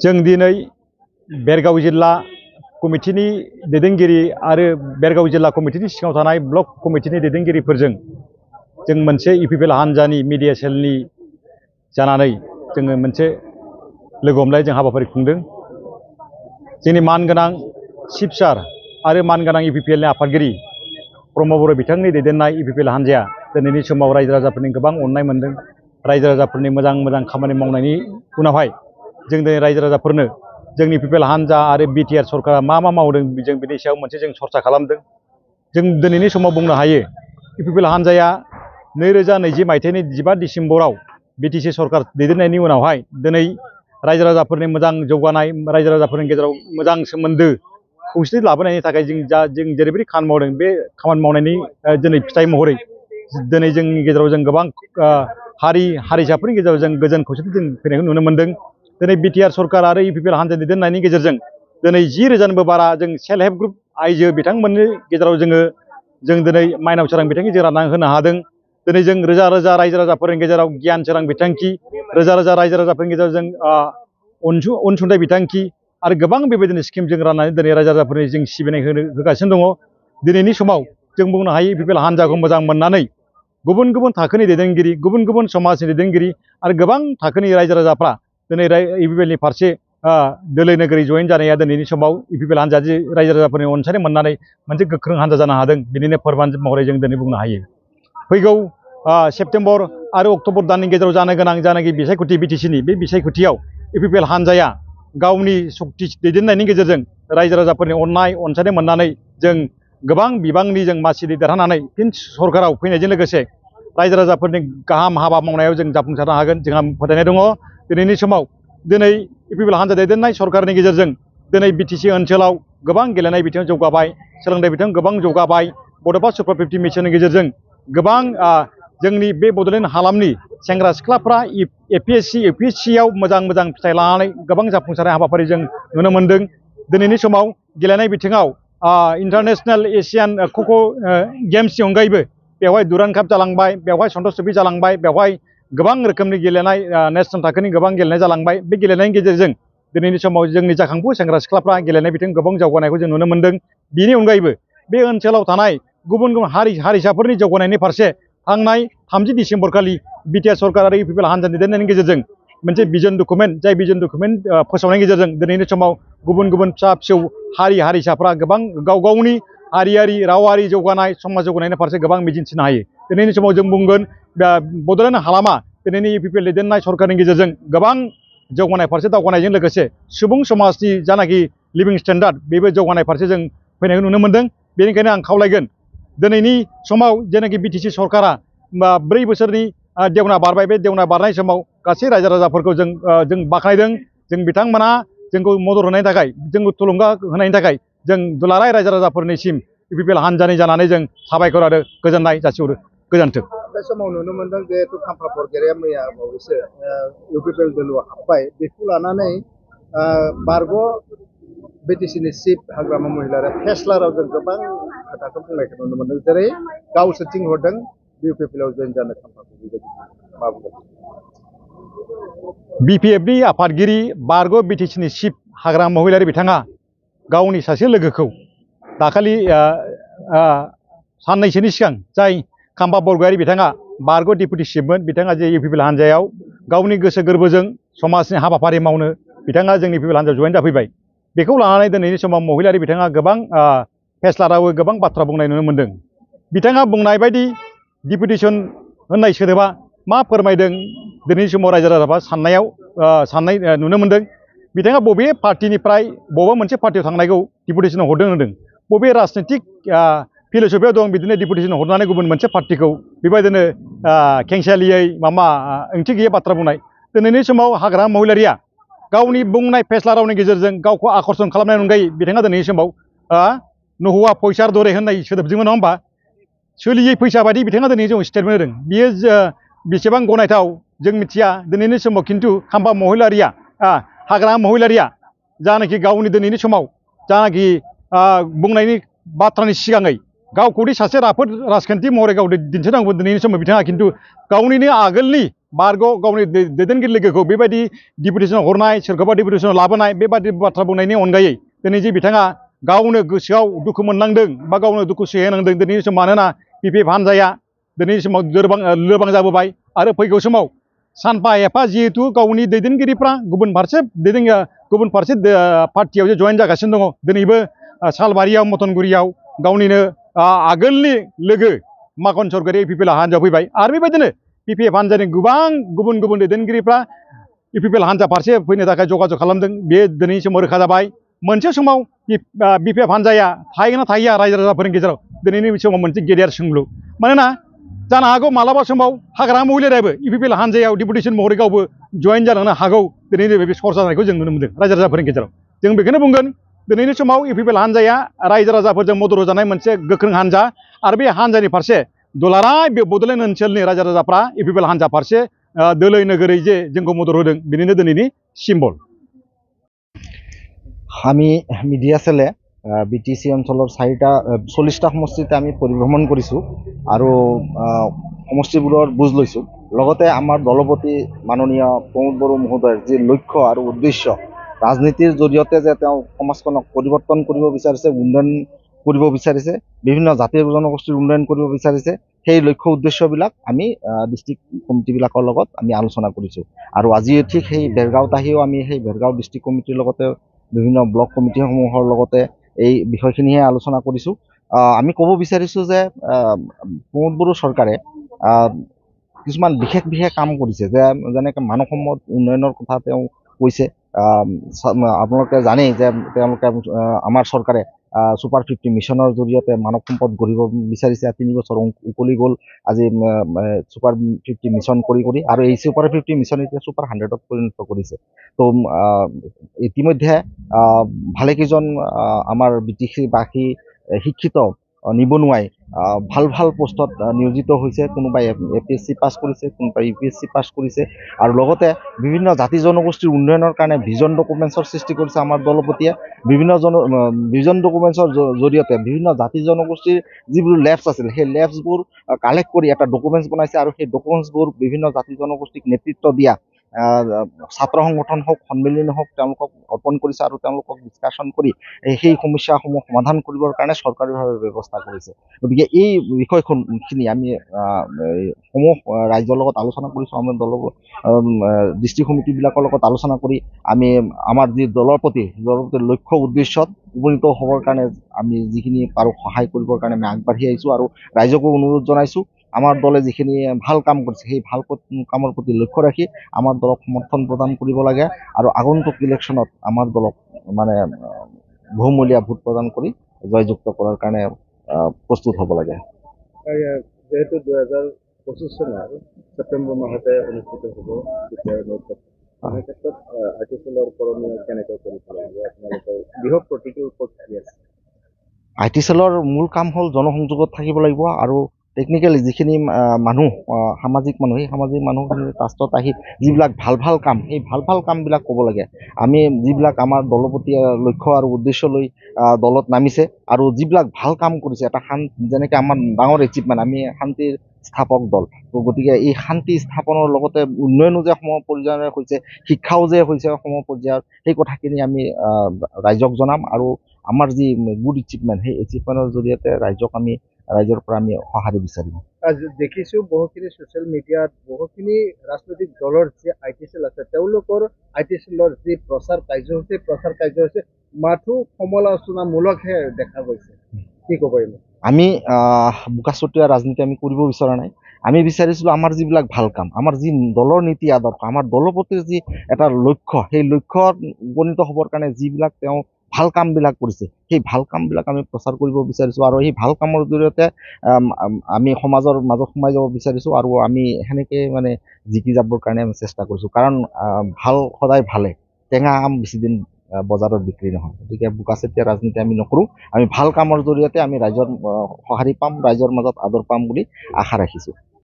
जों दिनै बेरगाव जिल्ला कमिटिनि दैदेनगिरि आरो बेरगाव जिल्ला कमिटिनि सिङाव थानाय ब्लक कमिटिनि दैदेनगिरिफोरजों जों मोनसे इउपिपिएल हान्जानि मिडिया सेलनि जानानै जोङो मोनसे लोगो हमलाय जों हाबाफारि खुंदों। जोंनि मानगोनां चिफ सार आरो मानगोनां इउपिपिएलनि आफादगिरि प्रमद बर' बिथांनि दैदेननाय इउपिपिएल हान्जाया दिनैनि समाव रायजो राजाफोरनि गोबां अननाय मोनदों। रायजो राजाफोरनि मोजां खामानि मावनायनि उनावहाय जों दिनै रायजो राजाफोरनो जोंनि इउपिपिएल हान्जा आरो बिटिआर सरकारा मा मावदों जों बिनि सायाव मोनसे जों चर्चा खालामदों। जों दिनैनि समाव बुंनो हायो इउपिपिएल हान्जाया 2020 मायथाइनि 15 डिसेम्बराव बिटिसि सरकार दैदेननायनि उनावहाय दिनै रायजो राजाफोरनि मोजां जौगानाय, रायजो राजाफोरनि गेजेराव मोजां सोमोन्दो खौसेथि लाबोनायनि थाखाय जों जेरैबायदि खामानि मावदों बे खामानि मावनायनि दिनै फिथाइ महरै दिनै जोंनि गेजेराव जों गोबां हारिसाफोरनि गेजेराव जों गोजोन खौसेथि जों फैनायखौ नुनो मोन्दों। दिनै बिटिआर सरकार आरो इउपिपिएल हान्जा दैदेननायनि गेजेरजों दिनै 10,000निबो बारा जों सेल्फ हेल्प ग्रुप आइजो बिथांमोननि गेजेराव जों दिनै माइनाव सोरां बिथांखि जों रानना होनो हादों। दिनै जों रोजा रोजा रायजो राजाफोरनि गेजेराव गियान सोरां बिथांखि, रोजा रोजा रायजो राजाफोरनि गेजेराव जों अनसुंथाइ बिथांखि आरो गोबां बेबायदिनो स्किम जों राननानै दिनै रायजो राजाफोरनि जों सिबिनाय होगासिनो दङ। दिनैनि समाव जों बुंनो हायो इउपिपिएल हान्जाखौ मोजां मोननानै गुबुन गुबुन थाखोनि दैदेनगिरि, गुबुन गुबुन समाजनि दैदेनगिरि आरो गोबां थाखोनि रायजो राजाफ्रा दिनै इउपिपिएलनि फारसे दोलै नोगोरै जयेन जानाया दिनैनि समाव इउपिपिएल हान्जा रायजो राजाफोरनि अनसायनाय मोननानै मोनसे गोख्रों हान्जा जानो हादों। बिनिनो फोरमान महरै जों दिनै बुंनो हायो। फैगौ सेप्तेम्बर आरो अक्ट'बर दाननि गेजेराव जानो गोनां जानाखि बिसायख'थि बिटिसिनि बे बिसायख'थियाव इउपिपिएल हान्जाया गावनि सक्ति दैदेननायनि गेजेरजों रायजो राजाफोरनि अनसायनाय मोननानै जों गोबां बिबांनि जों मासिनि देरहानानै फिन सरकाराव फैनायजों लोगोसे रायजो राजाफोरनि गाहाम हाबा मावनायाव जों जाफुंसारनो हागोन जोंहा फोथायनाय दङ। दिनैनि समाव दिनै इउपिपिएल हान्जा दैदेननाय सरकारनि गेजेरजों दिनै बिटिसि ओनसोलाव गोबां गेलेनाय बिथिङाव जौगाबाय, सोलोंथाइ बिथिङाव गोबां जौगाबाय। बड'फा सुपार 50 मिसननि गेजेरजों गोबां जोंनि बे बड'लेण्ड हालामनि सेंग्रा सिख्लाफ्रा एपिएससि, इउपिएससियाव मोजां फिथाइ लानानै गोबां जाफुंसारनाय हाबाफारि जों नुनो मोन्दों। दिनैनि समाव गेलेनाय बिथिङाव इन्टारनेशनेल एशियान ख'ख' गेम्सनि अनगायैबो बेवहाय दुरान्ड काप जालांबाय, बेवहाय सन्टष ट्रफि जालांबाय, बेवहाय गोबां रोखोमनि गेलेनाय नेसनेल थाखोनि गोबां गेलेनाय जालांबाय। बे गेलेनायनि गेजेरजों दिनैनि समाव जोंनि जाखांफु सेंग्रा सिख्लाफ्रा गेलेनाय बिथिं गोबां जौगानायखौ जों नुनो मोन्दों। बिनि अनगायैबो बे ओनसोलाव थानाय गुबुन गुबुन हारिसाफोरनि जौगानायनि फारसे थांनाय 30 डिसेम्बर खालि बिटिआर सरकार आरो इउपिपिएल हान्जा दैदेननायनि गेजेरजों मोनसे भिजन डकुमेन्ट, जाय भिजन डकुमेन्ट फोसावनायनि गेजेरजों दिनैनि समाव गुबुन गुबुन फिसा फिसौ हारिसाफ्रा गोबां गाव गावनि हारियारि रावारि जौगानाय, समाज जौगानायनि फारसे गोबां मिजिंथिनो हायो। दिनैनि समाव जों बुंगोन बड'लेण्ड हालामा दिनैनि इउपिपिएल दैदेननाय सरकारनि गेजेरजों गोबां जौगानाय फारसे दावगानायजों लोगोसे सुबुं समाजनि जानाखि लिभिं स्टेन्डार्ड बेबो जौगानाय फारसे जों फैनायखौ नुनो मोन्दों। बेनिखायनो आं खावलायगोन दिनैनि समाव जेनाखि बिटिसि सरकारा 4 बोसोरनि देवना बारबाय, बे देवना बारनाय समाव गासै रायजो राजाफोरखौ जों बाख्नायदों। जों बिथांमोनहा जोंखौ मदद होनायनि थाखाय, जोंखौ थुलुंगा होनायनि थाखाय जों दुलाराय रायजो राजाफोरनिसिम इउपिपिएल हान्जानि जानानै जों साबायखर आरो गोजोननाय जासिहरो। गोजोन्थों। बे समाव नुनो मोन्दों जिहेतु खाम्फा बरगयारिया मैया बावैसो इउपिपिएल दोलोआव हाबबाय, बेखौ लानानै बारग' बिटिसिनि चिफ हाग्रामा महिलारि फेस्ला रावजों गोबां खोथाखौ बुंनायखौ नुनो मोन्दों। जेरै गावसो थिनहरदों इउपिपिएलआव जयेन जानो खाम्फाखौ, बेबायदि मा बुंगोन? बिपिएफनि आफादगिरि बारग' बिटिसिनि चिफ हाग्रामा महिलारि बिथाङा गावनि सासे लोगोखौ दाखालि साननैसोनि सिगां जाय खाम्फा बरगयारि बिथाङा बारग' डिपुटि चिफमोन, बिथाङा जे इउपिपिएल हान्जायाव गावनि गोसो गोरबोजों समाजनि हाबाफारि मावनो बिथाङा जोंनि इउपिपिएल हान्जायाव जयेन जाफैबाय। बेखौ लानानै दिनैनि समाव महिलारि बिथाङा गोबां फेस्ला रावै गोबां बाथ्रा बुंनाय नुनो मोन्दों। बिथाङा बुंनाय बायदि डिपुटेसन होननाय सोदोबा मा फोरमायदों दिनैनि समाव रायजो राजाफ्रा साननाय नुनो मोन्दों। बिथाङा बबे पार्टिनिफ्राय बबेबा मोनसे पार्टियाव थांनायखौ डिपुटेसन हरदों होनदों। बबे राजनितिक फिलसफियाव दं बिदिनो डिपुटेसन हरनानै गुबुन मोनसे पार्टिखौ बेबायदिनो खेंसालियै ओंथि गैयै बाथ्रा बुंनाय। दिनैनि समाव हाग्रामा महिलारिया गावनि बुंनाय फेस्ला रावनि गेजेरजों गावखौ आकर्षण खालामनायनि अनगायै बिथाङा दिनैनि समाव नहुवा फैसार दरे होननाय सोदोबजोंमोन, नङा होमबा? सोलियै फैसा बायदि बिथाङा दिनै जों स्टेटमेन्ट होदों। बियो बेसेबां गनायथाव जों मिथिया। दिनैनि समाव खिन्थु खाम्फा महिलारिया हाग्रामा महिलारिया जानाखि गावनि दिनैनि समाव जानाखि बुंनायनि बाथ्रानि सिगाङै गावखौदि सासे राफोद राजखान्थि महरै गाव दिन्थिनांगौमोन दिनैनि समाव बिथाङा खिन्थु गावनिनो आगोलनि बारग' गावनि दैदेनगिरि लोगोखौ बेबायदि डिपुटेसनाव हरनाय सोरखौबा डिपुटेसनाव लाबोनाय बेबादि बाथ्रा बुंनायनि अनगायै दिनै जे बिथाङा गावनो गोसोआव दुखु मोननांदों बा गावनो दुखु सहायनांदों दिनैनि समाव मानोना पिपिएफ हान्जाया दिनैनि समाव लोरबां जाबोबाय आरो फैगौ समाव सानफा एफा जिहेतु गावनि दैदेनगिरिफ्रा गुबुन फारसे पार्टियाव जे जयेन जागासिनो दङ दिनैबो सालबारियाव मतनगुरियाव गावनिनो आगोलनि लोगो माखन सरकारि इउपिपिएल हान्जायाव फैबाय आरो बेबायदिनो पिपिएफ हान्जानि गोबां गुबुन गुबुन दैदेनगिरिफ्रा इउपिपिएल हान्जा फारसे फैनो थाखाय जगाजग खालामदों बे दिनैनि समाव रोखा जाबाय मोनसे समाव बिपिएफ हान्जाया थाहैगोन ना थाहैया रायजो राजाफोरनि गेजेराव दिनैनि समाव मोनसे गेदेर सोंलु मानोना जानो हागौ मालाबा समाव हाग्रामा महिलारियाबो इउपिपिएल हान्जायाव डिपुटेसन महरै गावबो जयेन जानो हागौ दिनैनि बे सर्सा जानायखौ जों नुनो मोनदों रायजो राजाफोरनि गेजेराव जों बेखौनो बुंगोन दिनैनि समाव इउपिपिएल हान्जाया रायजो राजाफोरजों मदद होजानाय मोनसे गोख्रों हान्जा आरो बे हान्जानि फारसे दुलाराय बे बड'लेण्ड ओनसोलनि रायजो राजाफ्रा इउपिपिएल हान्जा फारसे दोलै नोगोरै जे जोंखौ मदद होदों बेनिनो दिनैनि सिम्बल আমি মিডিয়া সেলে বিটিসি অঞ্চলৰ 40টা সমষ্টিতে আমি পৰিভ্ৰমণ কৰিছোঁ আৰু সমষ্টিবোৰৰ বুজ লৈছোঁ লগতে আমাৰ দলপতি মাননীয় প্ৰমোদ বড়ো মহোদয়ৰ যি লক্ষ্য আৰু উদ্দেশ্য ৰাজনীতিৰ জৰিয়তে যে তেওঁ সমাজখনক পৰিৱৰ্তন কৰিব বিচাৰিছে উন্নয়ন কৰিব বিচাৰিছে বিভিন্ন জাতি জনগোষ্ঠীৰ উন্নয়ন কৰিব বিচাৰিছে সেই লক্ষ্য উদ্দেশ্যবিলাক আমি ডিষ্ট্ৰিক্ট কমিটিবিলাকৰ লগত আমি আলোচনা কৰিছোঁ আৰু আজি ঠিক সেই বেৰগাঁৱত আহিও আমি সেই বেৰগাঁও ডিষ্ট্ৰিক্ট কমিটিৰ লগতে বিভিন্ন ব্লক কমিটিসমূহৰ লগতে এই বিষয়খিনিহে আলোচনা কৰিছোঁ আমি ক'ব বিচাৰিছোঁ যে প্ৰমোদ বড়ো চৰকাৰে কিছুমান বিশেষ কাম কৰিছে যে যেনেকৈ মানৱ সম্পদ উন্নয়নৰ কথা তেওঁ কৈছে আপোনালোকে জানেই যে তেওঁলোকে আমাৰ চৰকাৰে ছুপাৰ 50 মিছনৰ জৰিয়তে মানৱ সম্পদ গঢ়িব বিচাৰিছে 3 বছৰ উকলি গ'ল আজি ছুপাৰ 50 মিছন কৰি আৰু এই ছুপাৰ 50 মিছন এতিয়া ছুপাৰ 100ত পৰিণত কৰিছে তো ইতিমধ্যে ভালেকেইজন আমাৰ বিটিচিবাসী শিক্ষিত নিবনুৱাই ভাল পোষ্টত নিয়োজিত হৈছে কোনোবাই APSC পাছ কৰিছে কোনোবাই UPSC পাছ কৰিছে আৰু লগতে বিভিন্ন জাতি জনগোষ্ঠীৰ উন্নয়নৰ কাৰণে ভিজন ডকুমেণ্টছৰ সৃষ্টি কৰিছে আমাৰ দলপতিয়ে ভিজন ডকুমেণ্টছৰ জৰিয়তে বিভিন্ন জাতি জনগোষ্ঠীৰ যিবোৰ লেবছ আছিল সেই লেবছবোৰ কালেক্ট কৰি এটা ডকুমেণ্টছ বনাইছে আৰু সেই ডকুমেণ্টছবোৰ বিভিন্ন জাতি জনগোষ্ঠীক নেতৃত্ব দিয়া ছাত্ৰ সংগঠন হওক সন্মিলন হওক তেওঁলোকক অৰ্পণ কৰিছে আৰু তেওঁলোকক ডিছকাশ্যন কৰি সেই সমস্যাসমূহ সমাধান কৰিবৰ কাৰণে চৰকাৰীভাৱে ব্যৱস্থা কৰিছে গতিকে এই বিষয়খিনি আমি সমূহ ৰাইজৰ লগত আলোচনা কৰিছোঁ আমাৰ ডিষ্ট্ৰিক্ট কমিটিবিলাকৰ লগত আলোচনা কৰি আমি আমাৰ যি দলৰ প্ৰতি লক্ষ্য উদ্দেশ্যত উপনীত হ'বৰ কাৰণে আমি যিখিনি পাৰোঁ সহায় কৰিবৰ কাৰণে আমি আগবাঢ়ি আহিছোঁ আৰু ৰাইজকো অনুৰোধ জনাইছোঁ আমাৰ দলে যিখিনি ভাল কাম কৰিছে সেই ভাল কামৰ প্ৰতি লক্ষ্য ৰাখি আমাৰ দলক সমৰ্থন প্ৰদান কৰিব লাগে আৰু আগন্তুক ইলেকশ্যনত আমাৰ দলক মানে বহুমূলীয়া ভোট প্ৰদান কৰি জয়যুক্ত কৰাৰ কাৰণে প্ৰস্তুত হ'ব লাগে যেহেতু 2025 চনৰ ছেপ্টেম্বৰ মাহতে অনুষ্ঠিত হ'ব ক্ষেত্ৰত আইটিচেলৰ কৰণীয় কেনেকৈ কৰিব লাগিব আপোনালোকৰ বৃহৎ প্ৰতিটোৰ ওপৰত কি আছে আইটিচেলৰ মূল কাম হ'ল জনসংযোগত থাকিব লাগিব আৰু টেকনিকেলি যিখিনি মানুহ সামাজিক মানুহ সেই সামাজিক মানুহখিনি টাষ্টত আহি যিবিলাক ভাল কাম সেই ভাল কামবিলাক ক'ব লাগে আমি যিবিলাক আমাৰ দলপতি লক্ষ্য আৰু উদ্দেশ্য লৈ দলত নামিছে আৰু যিবিলাক ভাল কাম কৰিছে এটা যেনেকৈ আমাৰ ডাঙৰ এচিভমেণ্ট আমি শান্তিৰ স্থাপক দল গতিকে এই শান্তি স্থাপনৰ লগতে উন্নয়নো যে সম পৰ্যায়ৰে হৈছে শিক্ষাও যে হৈছে সম পৰ্যায়ৰ সেই কথাখিনি আমি ৰাইজক জনাম আৰু আমাৰ যি গুড এচিভমেণ্ট সেই এচিভমেণ্টৰ জৰিয়তে ৰাইজৰ পৰা আমি সঁহাৰি বিচাৰিম দেখিছোঁ বহুখিনি ছ'চিয়েল মিডিয়াত বহুখিনি ৰাজনৈতিক দলৰ যি আইটিচেল আছে তেওঁলোকৰ আইটিচেলৰ যি প্ৰচাৰ কাৰ্যসূচী মাথো সমালোচনামূলকহে দেখা গৈছে কি ক'ব আমি বোকাচতীয়া ৰাজনীতি আমি কৰিব বিচৰা নাই আমি বিচাৰিছিলোঁ আমাৰ যিবিলাক ভাল কাম আমাৰ যি দলৰ নীতি আদৰ্শ আমাৰ দলপতিৰ যি এটা লক্ষ্য সেই লক্ষ্যত উপনীত হ'বৰ কাৰণে যিবিলাক তেওঁ ভাল কামবিলাক কৰিছে সেই ভাল কামবিলাক আমি প্ৰচাৰ কৰিব বিচাৰিছোঁ আৰু সেই ভাল কামৰ জৰিয়তে আমি সমাজৰ মাজত সোমাই যাব বিচাৰিছোঁ আৰু আমি সেনেকৈ মানে জিকি যাবৰ কাৰণে আমি চেষ্টা কৰিছোঁ কাৰণ ভাল সদায় ভালে টেঙা আম বেছিদিন বজাৰত বিক্ৰী নহয় গতিকে বোকাচতীয়া ৰাজনীতি আমি নকৰোঁ আমি ভাল কামৰ জৰিয়তে আমি ৰাইজৰ সঁহাৰি পাম ৰাইজৰ মাজত আদৰ পাম বুলি আশা ৰাখিছোঁ